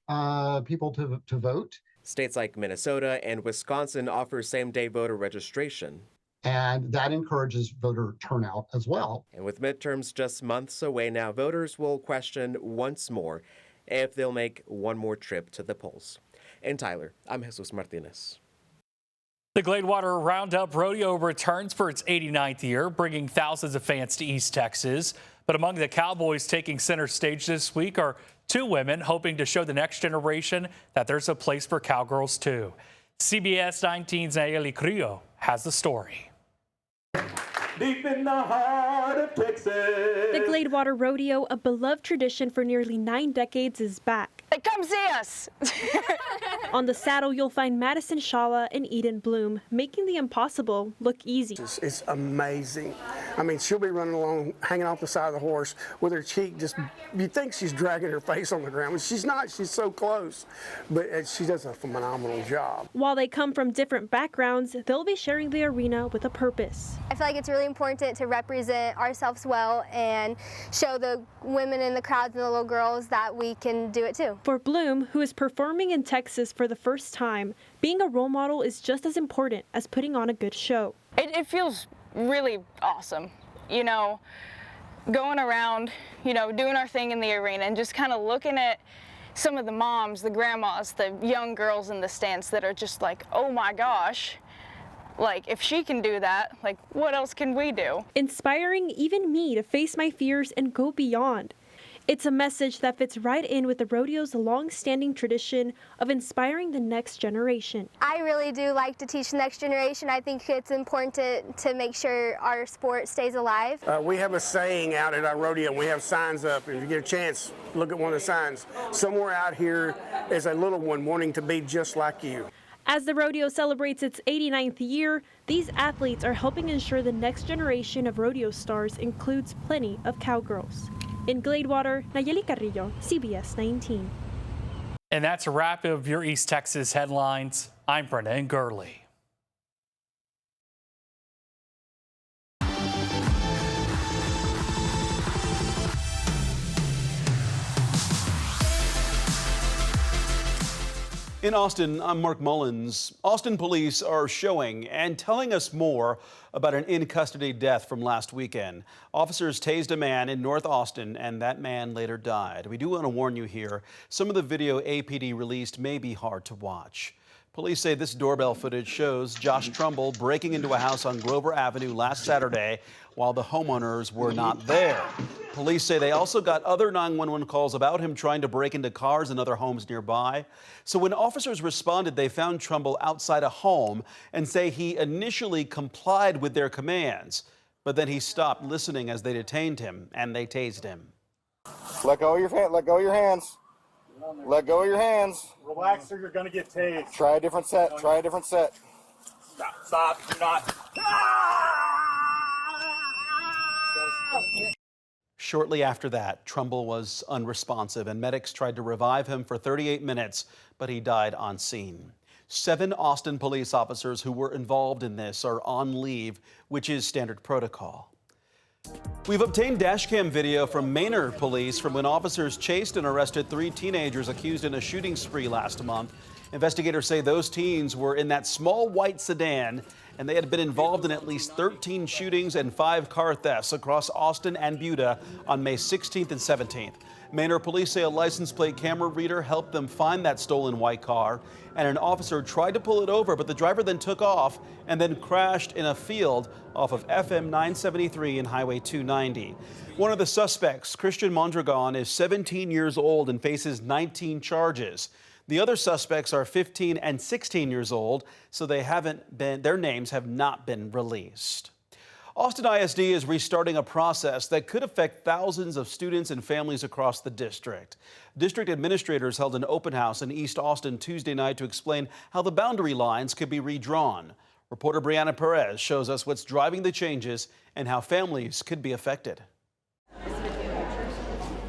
people to vote. States like Minnesota and Wisconsin offer same-day voter registration. And that encourages voter turnout as well. And with midterms just months away now, voters will question once more if they'll make one more trip to the polls. In Tyler, I'm Jesus Martinez. The Gladewater Roundup Rodeo returns for its 89th year, bringing thousands of fans to East Texas. But among the cowboys taking center stage this week are two women hoping to show the next generation that there's a place for cowgirls too. CBS 19's Nayeli Carrillo has the story. Deep in the heart of Texas. The Gladewater Rodeo, a beloved tradition for nearly 9 decades, is back. Hey, come see us! On the saddle, you'll find Madison Shala and Eden Bloom, making the impossible look easy. It's amazing. I mean, she'll be running along, hanging off the side of the horse with her cheek just, you think she's dragging her face on the ground, but she's not. She's so close. But she does a phenomenal job. While they come from different backgrounds, they'll be sharing the arena with a purpose. I feel like it's really important to represent ourselves well and show the women in the crowds and the little girls that we can do it too. For Bloom, who is performing in Texas for the first time, being a role model is just as important as putting on a good show. It feels really awesome, you know, going around, you know, doing our thing in the arena and just kind of looking at some of the moms, the grandmas, the young girls in the stands that are just like, oh my gosh. Like, if she can do that, like, what else can we do? Inspiring even me to face my fears and go beyond. It's a message that fits right in with the rodeo's long-standing tradition of inspiring the next generation. I really do like to teach the next generation. I think it's important to make sure our sport stays alive. We have a saying out at our rodeo. We have signs up. If you get a chance, look at one of the signs. Somewhere out here is a little one wanting to be just like you. As the rodeo celebrates its 89th year, these athletes are helping ensure the next generation of rodeo stars includes plenty of cowgirls. In Gladewater, Nayeli Carrillo, CBS 19. And that's a wrap of your East Texas headlines. I'm Brennan Gurley. In Austin, I'm Mark Mullins. Austin police are showing and telling us more about an in-custody death from last weekend. Officers tased a man in North Austin, and that man later died. We do want to warn you here, some of the video APD released may be hard to watch. Police say this doorbell footage shows Josh Trumbull breaking into a house on Grover Avenue last Saturday while the homeowners were not there. Police say they also got other 911 calls about him trying to break into cars and other homes nearby. So when officers responded, they found Trumbull outside a home and say he initially complied with their commands, but then he stopped listening as they detained him and they tased him. Let go of your hand. Let go of your hands. Let go of your hands. Relax or you're going to get tased. Try a different set. Try a different set. Stop. Stop. Do not. Shortly after that, Trumbull was unresponsive and medics tried to revive him for 38 minutes, but he died on scene. 7 Austin police officers who were involved in this are on leave, which is standard protocol. We've obtained dashcam video from Manor Police from when officers chased and arrested 3 teenagers accused in a shooting spree last month. Investigators say those teens were in that small white sedan and they had been involved in at least 13 shootings and 5 car thefts across Austin and Buda on May 16th and 17th. Manor Police say a license plate camera reader helped them find that stolen white car, and an officer tried to pull it over, but the driver then took off and then crashed in a field off of FM 973 and Highway 290. One of the suspects, Christian Mondragon, is 17 years old and faces 19 charges. The other suspects are 15 and 16 years old, so their names have not been released. Austin ISD is restarting a process that could affect thousands of students and families across the district. District administrators held an open house in East Austin Tuesday night to explain how the boundary lines could be redrawn. Reporter Brianna Perez shows us what's driving the changes and how families could be affected.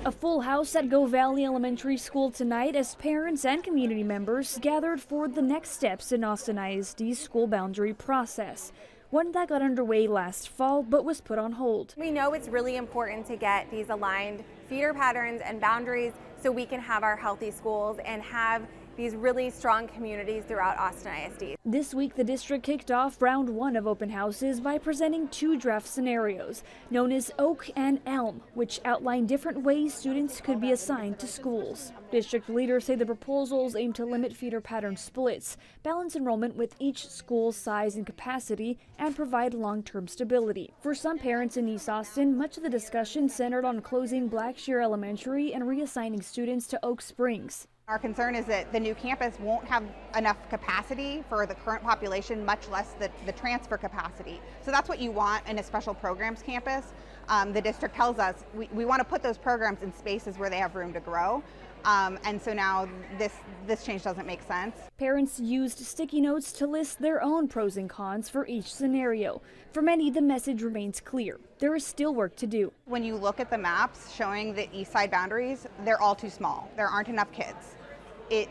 A full house at Go Valley Elementary School tonight as parents and community members gathered for the next steps in Austin ISD's school boundary process, one that got underway last fall but was put on hold. We know it's really important to get these aligned feeder patterns and boundaries so we can have our healthy schools and have these really strong communities throughout Austin ISD. This week, the district kicked off round 1 of open houses by presenting 2 draft scenarios, known as Oak and Elm, which outline different ways students could be assigned to schools. District leaders say the proposals aim to limit feeder pattern splits, balance enrollment with each school's size and capacity, and provide long-term stability. For some parents in East Austin, much of the discussion centered on closing Blackshear Elementary and reassigning students to Oak Springs. Our concern is that the new campus won't have enough capacity for the current population, much less the transfer capacity. So that's what you want in a special programs campus. The district tells us we want to put those programs in spaces where they have room to grow. And so now this change doesn't make sense. Parents used sticky notes to list their own pros and cons for each scenario. For many, the message remains clear. There is still work to do. When you look at the maps showing the east side boundaries, they're all too small. There aren't enough kids.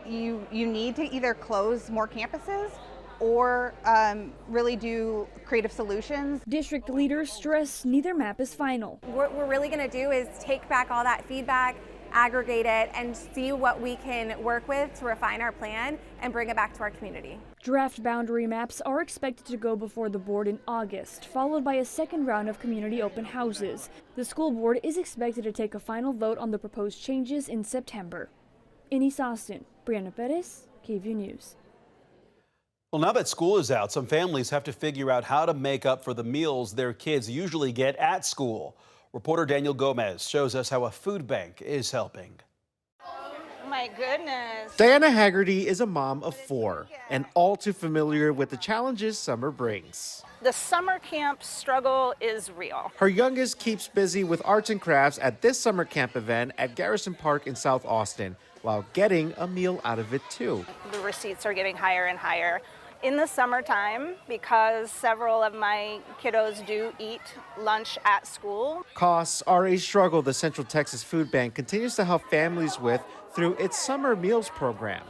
You need to either close more campuses or really do creative solutions. District leaders stress neither map is final. What we're really going to do is take back all that feedback, aggregate it, and see what we can work with to refine our plan and bring it back to our community. Draft boundary maps are expected to go before the board in August, followed by a second round of community open houses. The school board is expected to take a final vote on the proposed changes in September. In East Austin, Brianna Perez, KVUE News. Well, now that school is out, some families have to figure out how to make up for the meals their kids usually get at school. Reporter Daniel Gomez shows us how a food bank is helping. My goodness. Diana Haggerty is a mom of 4 and all too familiar with the challenges summer brings. The summer camp struggle is real. Her youngest keeps busy with arts and crafts at this summer camp event at Garrison Park in South Austin, while getting a meal out of it too. The receipts are getting higher and higher. In the summertime, because several of my kiddos do eat lunch at school. Costs are a struggle the Central Texas Food Bank continues to help families with through its summer meals program.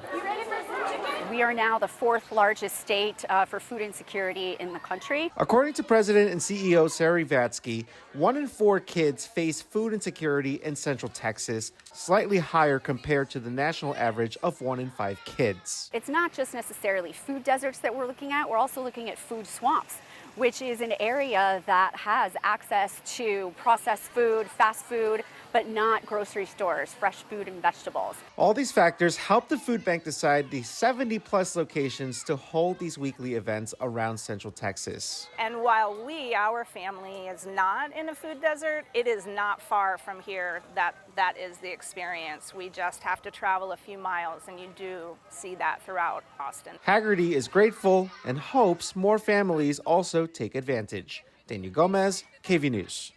We are now the 4th largest state for food insecurity in the country. According to President and CEO Sari Vatsky, 1 in 4 kids face food insecurity in Central Texas, slightly higher compared to the national average of 1 in 5 kids. It's not just necessarily food deserts that we're looking at, we're also looking at food swamps, which is an area that has access to processed food, fast food, but not grocery stores, fresh food and vegetables. All these factors help the food bank decide the 70-plus locations to hold these weekly events around Central Texas. And while our family is not in a food desert, it is not far from here that is the experience. We just have to travel a few miles, and you do see that throughout Austin. Haggerty is grateful and hopes more families also take advantage. Daniel Gomez, KVUE News.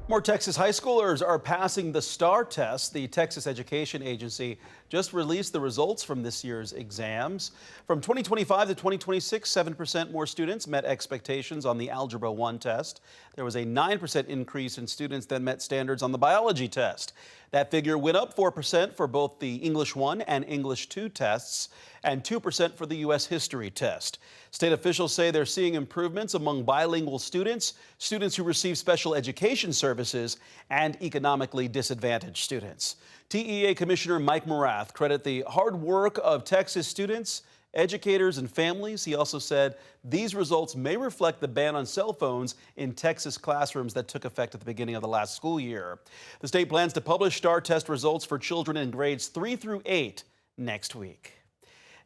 More Texas high schoolers are passing the STAR test. The Texas Education Agency just released the results from this year's exams. From 2025 to 2026, 7% more students met expectations on the Algebra 1 test. There was a 9% increase in students that met standards on the biology test. That figure went up 4% for both the English 1 and English 2 tests and 2% for the U.S. history test. State officials say they're seeing improvements among bilingual students, students who receive special education services, and economically disadvantaged students. TEA Commissioner Mike Morath credited the hard work of Texas students, educators, and families. He also said these results may reflect the ban on cell phones in Texas classrooms that took effect at the beginning of the last school year. The state plans to publish STAR test results for children in grades 3 through 8 next week.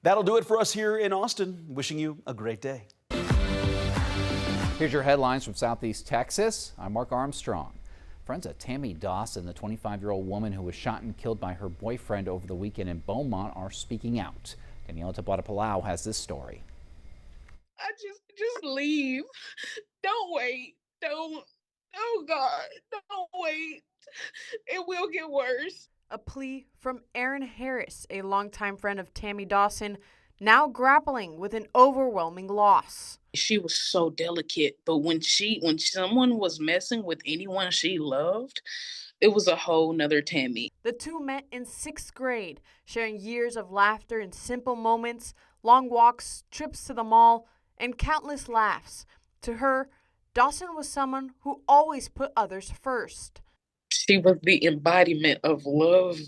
That'll do it for us here in Austin. Wishing you a great day. Here's your headlines from Southeast Texas. I'm Mark Armstrong. Friends of Tammy Dawson, the 25-year-old woman who was shot and killed by her boyfriend over the weekend in Beaumont, are speaking out. Daniela Tabata Palau has this story. I just leave. Don't wait. Don't. Oh God, don't wait. It will get worse. A plea from Aaron Harris, a longtime friend of Tammy Dawson, now grappling with an overwhelming loss. She was so delicate, but when someone was messing with anyone she loved, it was a whole nother Tammy. The two met in 6th grade, sharing years of laughter and simple moments, long walks, trips to the mall, and countless laughs. To her, Dawson was someone who always put others first. She was the embodiment of love.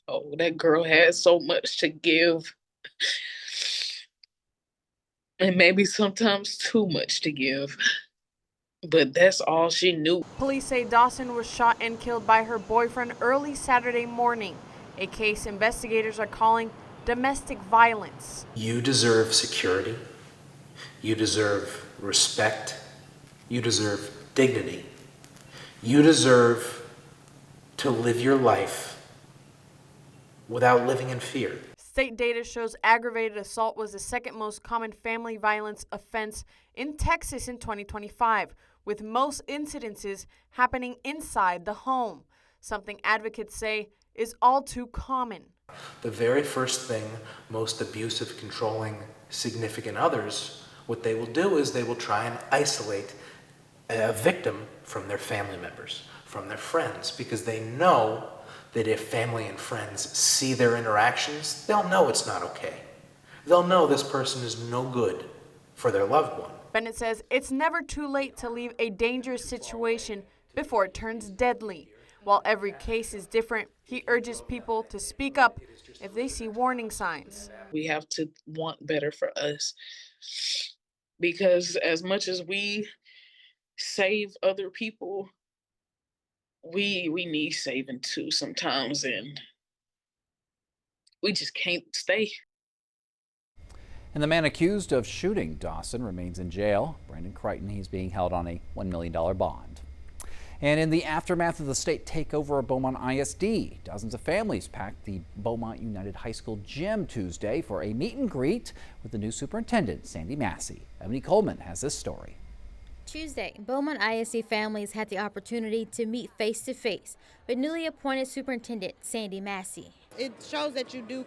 Oh, that girl had so much to give. And maybe sometimes too much to give. But that's all she knew. Police say Dawson was shot and killed by her boyfriend early Saturday morning, a case investigators are calling domestic violence. You deserve security. You deserve respect. You deserve dignity. You deserve to live your life without living in fear. State data shows aggravated assault was the second most common family violence offense in Texas in 2025, with most incidences happening inside the home, something advocates say is all too common. The very first thing most abusive, controlling, significant others, what they will do is they will try and isolate a victim from their family members, from their friends, because they know that if family and friends see their interactions, they'll know it's not okay. They'll know this person is no good for their loved one. Bennett says it's never too late to leave a dangerous situation before it turns deadly. While every case is different, he urges people to speak up if they see warning signs. We have to want better for us. Because as much as we save other people, we need saving too sometimes, and we just can't stay. And the man accused of shooting Dawson remains in jail. Brandon Crichton, he's being held on a $1 million bond. And in the aftermath of the state takeover of Beaumont ISD, dozens of families packed the Beaumont United High School gym Tuesday for a meet and greet with the new superintendent, Sandy Massey. Ebony Coleman has this story. Tuesday, Beaumont ISD families had the opportunity to meet face-to-face with newly appointed Superintendent Sandy Massey. It shows that you do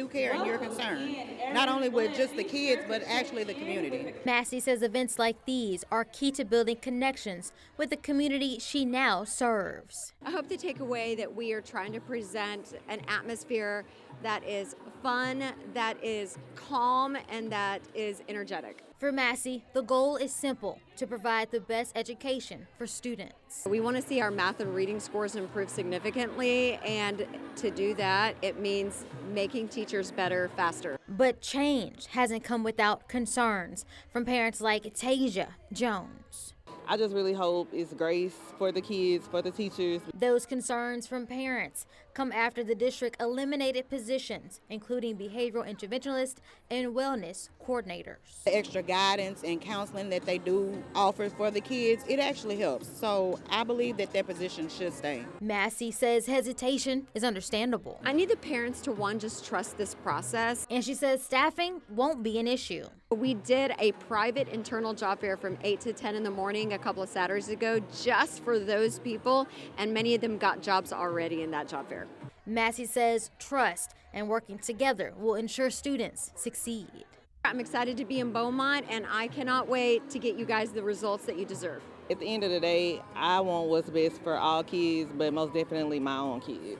care and you're concerned, not only with just the kids, but actually the community. Massey says events like these are key to building connections with the community she now serves. I hope to take away that we are trying to present an atmosphere that is fun, that is calm, and that is energetic. For Massey, the goal is simple: to provide the best education for students. We want to see our math and reading scores improve significantly, and to do that, it means making teachers better faster. But change hasn't come without concerns from parents like Tasia Jones. I just really hope it's grace for the kids, for the teachers. Those concerns from parents come after the district eliminated positions, including behavioral interventionist and wellness coordinators. The extra guidance and counseling that they do offer for the kids, it actually helps. So I believe that their position should stay. Massey says hesitation is understandable. I need the parents to, one, just trust this process. And she says staffing won't be an issue. We did a private internal job fair from 8 to 10 in the morning a couple of Saturdays ago just for those people, and many of them got jobs already in that job fair. Massey says trust and working together will ensure students succeed. I'm excited to be in Beaumont, and I cannot wait to get you guys the results that you deserve. At the end of the day, I want what's best for all kids, but most definitely my own kids.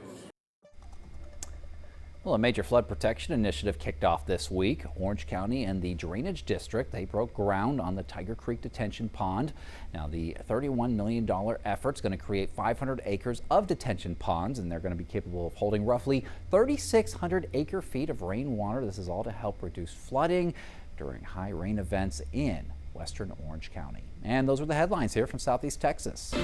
Well, a major flood protection initiative kicked off this week. Orange County and the Drainage District, they broke ground on the Tiger Creek Detention Pond. Now, the $31 million effort is going to create 500 acres of detention ponds, and they're going to be capable of holding roughly 3,600 acre-feet of rainwater. This is all to help reduce flooding during high rain events in western Orange County. And those are the headlines here from Southeast Texas.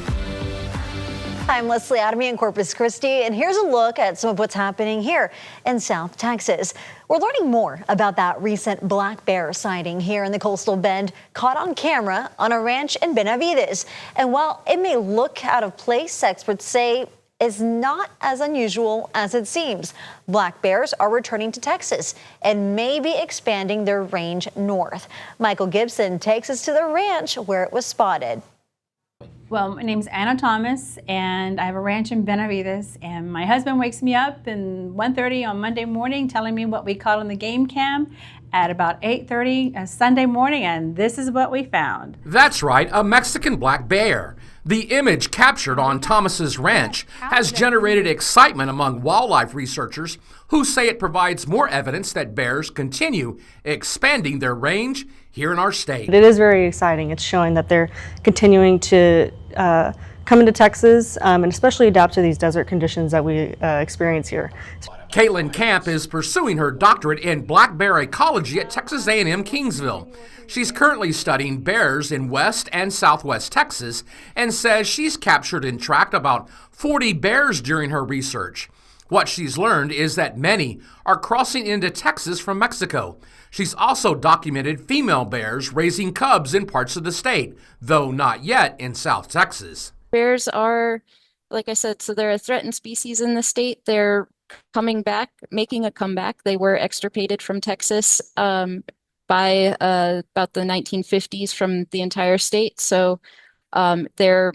I'm Leslie Adamy in Corpus Christi, and here's a look at some of what's happening here in South Texas. We're learning more about that recent black bear sighting here in the Coastal Bend, caught on camera on a ranch in Benavides. And while it may look out of place, experts say is not as unusual as it seems. Black bears are returning to Texas and may be expanding their range north. Michael Gibson takes us to the ranch where it was spotted. Well, my name's Anna Thomas, and I have a ranch in Benavides, and my husband wakes me up at 1:30 on Monday morning telling me what we caught on the game cam, at about 8:30 a Sunday morning, and this is what we found. That's right, a Mexican black bear. The image captured on Thomas's ranch has generated excitement among wildlife researchers who say it provides more evidence that bears continue expanding their range here in our state. It is very exciting. It's showing that they're continuing to come into Texas and especially adapt to these desert conditions that we experience here. Caitlin Camp is pursuing her doctorate in black bear ecology at Texas A&M Kingsville. She's currently studying bears in West and Southwest Texas and says she's captured and tracked about 40 bears during her research. What she's learned is that many are crossing into Texas from Mexico. She's also documented female bears raising cubs in parts of the state, though not yet in South Texas. Bears are, like I said, so they're a threatened species in the state. They're coming back, making a comeback. They were extirpated from Texas by about the 1950s from the entire state. So they're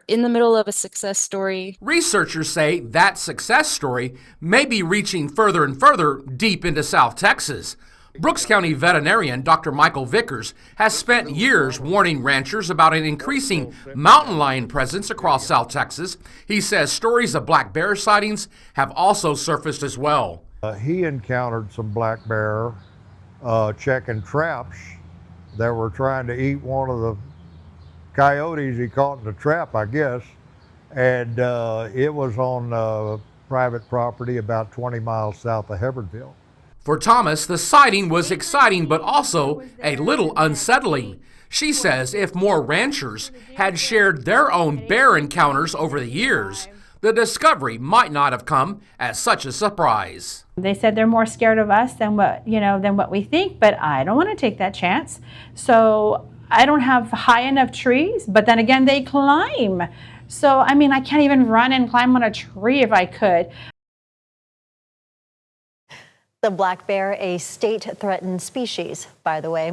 in the middle of a success story. Researchers say that success story may be reaching further and further deep into South Texas. Brooks County veterinarian Dr. Michael Vickers has spent years warning ranchers about an increasing mountain lion presence across South Texas. He says stories of black bear sightings have also surfaced as well. He encountered some black bear checking traps that were trying to eat one of the coyotes he caught in the trap, I guess, and it was on private property about 20 miles south of Hebbardville. For Thomas, the sighting was exciting but also a little unsettling. She says if more ranchers had shared their own bear encounters over the years, the discovery might not have come as such a surprise. They said they're more scared of us than what we think, but I don't want to take that chance. So I don't have high enough trees, but then again, they climb. So, I mean, I can't even run and climb on a tree if I could. The black bear, a state-threatened species, by the way.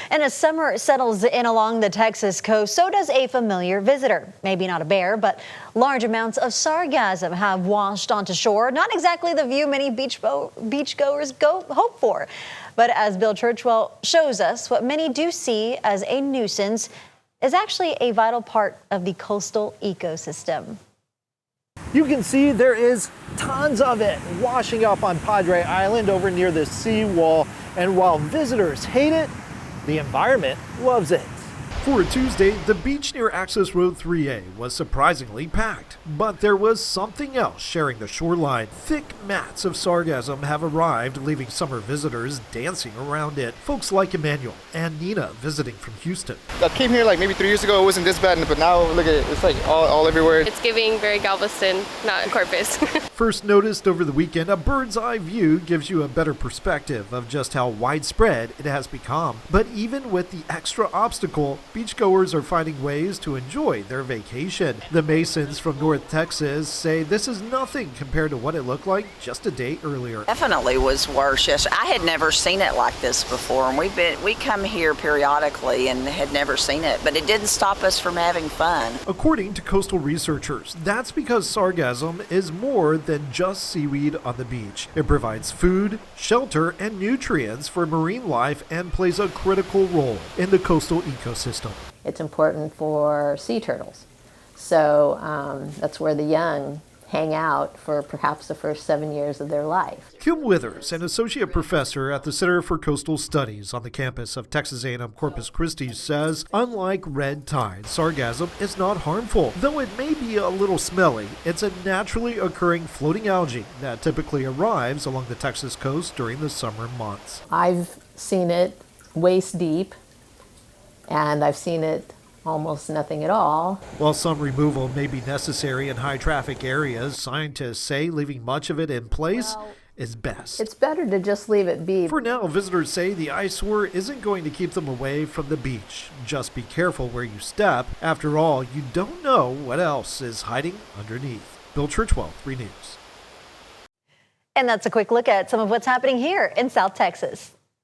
And as summer settles in along the Texas coast, so does a familiar visitor. Maybe not a bear, but large amounts of sargassum have washed onto shore. Not exactly the view many beachgoers hope for. But as Bill Churchwell shows us, what many do see as a nuisance is actually a vital part of the coastal ecosystem. You can see there is tons of it washing up on Padre Island over near the seawall. And while visitors hate it, the environment loves it. For a Tuesday, the beach near Access Road 3A was surprisingly packed. But there was something else sharing the shoreline. Thick mats of sargassum have arrived, leaving summer visitors dancing around it. Folks like Emmanuel and Nina visiting from Houston. I came here like maybe 3 years ago. It wasn't this bad, but now look at it. It's like all everywhere. It's giving very Galveston, not Corpus. First noticed over the weekend, a bird's eye view gives you a better perspective of just how widespread it has become. But even with the extra obstacle, beachgoers are finding ways to enjoy their vacation. The Masons from North Texas say this is nothing compared to what it looked like just a day earlier. Definitely was worse. Yes, I had never seen it like this before, and we come here periodically and had never seen it, but it didn't stop us from having fun. According to coastal researchers, that's because sargassum is more than just seaweed on the beach. It provides food, shelter, and nutrients for marine life and plays a critical role in the coastal ecosystem. It's important for sea turtles. So that's where the young hang out for perhaps the first 7 years of their life. Kim Withers, an associate professor at the Center for Coastal Studies on the campus of Texas A&M Corpus Christi, says unlike red tide, sargassum is not harmful. Though it may be a little smelly, it's a naturally occurring floating algae that typically arrives along the Texas coast during the summer months. I've seen it waist deep, and I've seen it almost nothing at all. While some removal may be necessary in high traffic areas, scientists say leaving much of it in place is best. It's better to just leave it be. For now, visitors say the eyesore isn't going to keep them away from the beach. Just be careful where you step. After all, you don't know what else is hiding underneath. Bill Churchwell, 3 News. And that's a quick look at some of what's happening here in South Texas.